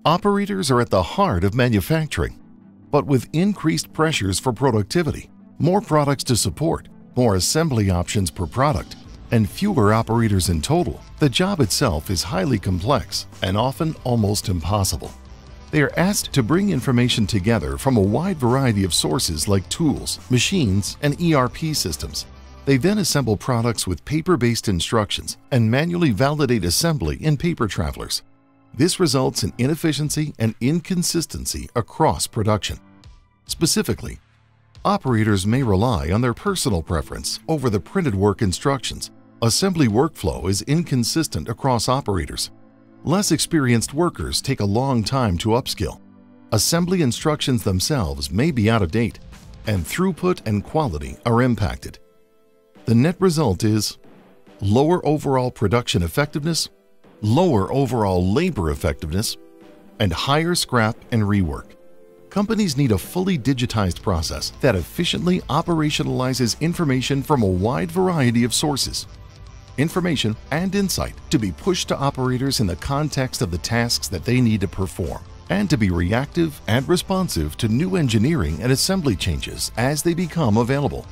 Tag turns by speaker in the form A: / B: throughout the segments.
A: Operators are at the heart of manufacturing, but with increased pressures for productivity, more products to support, more assembly options per product, and fewer operators in total, the job itself is highly complex and often almost impossible. They are asked to bring information together from a wide variety of sources like tools, machines, and ERP systems. They then assemble products with paper-based instructions and manually validate assembly in paper travelers. This results in inefficiency and inconsistency across production. Specifically, operators may rely on their personal preference over the printed work instructions. Assembly workflow is inconsistent across operators. Less experienced workers take a long time to upskill. Assembly instructions themselves may be out of date, and throughput and quality are impacted. The net result is lower overall production effectiveness, lower overall labor effectiveness, and higher scrap and rework. Companies need a fully digitized process that efficiently operationalizes information from a wide variety of sources. Information and insight to be pushed to operators in the context of the tasks that they need to perform, and to be reactive and responsive to new engineering and assembly changes as they become available.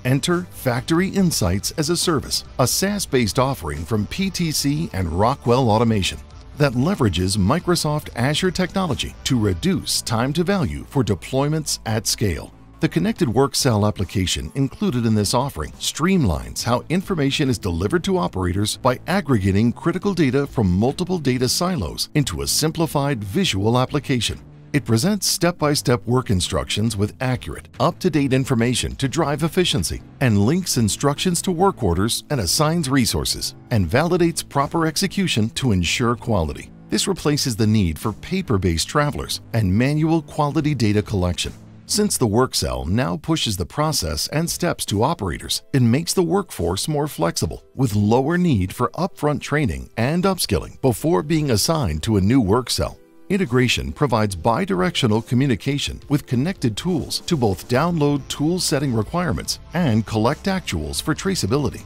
A: Enter Factory Insights as a Service, a SaaS-based offering from PTC and Rockwell Automation that leverages Microsoft Azure technology to reduce time to value for deployments at scale. The Connected Work Cell application included in this offering streamlines how information is delivered to operators by aggregating critical data from multiple data silos into a simplified visual application. It presents step-by-step work instructions with accurate, up-to-date information to drive efficiency, and links instructions to work orders and assigns resources, and validates proper execution to ensure quality. This replaces the need for paper-based travelers and manual quality data collection. Since the work cell now pushes the process and steps to operators, it makes the workforce more flexible, with lower need for upfront training and upskilling before being assigned to a new work cell. Integration provides bidirectional communication with connected tools to both download tool setting requirements and collect actuals for traceability.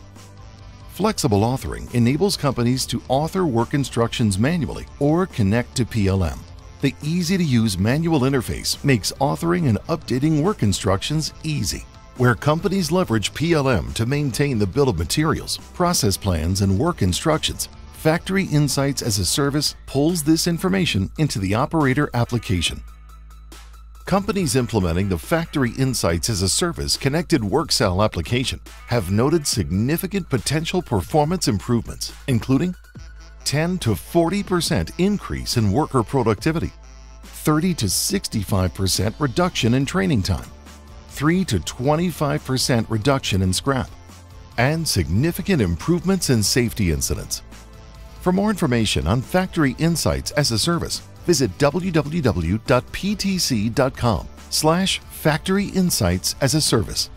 A: Flexible authoring enables companies to author work instructions manually or connect to PLM. The easy-to-use manual interface makes authoring and updating work instructions easy. Where companies leverage PLM to maintain the bill of materials, process plans, and work instructions, Factory Insights as a Service pulls this information into the operator application. Companies implementing the Factory Insights as a Service connected work cell application have noted significant potential performance improvements, including 10 to 40% increase in worker productivity, 30 to 65% reduction in training time, 3 to 25% reduction in scrap, and significant improvements in safety incidents. For more information on Factory Insights as a Service, visit www.ptc.com/Factory Insights as a Service.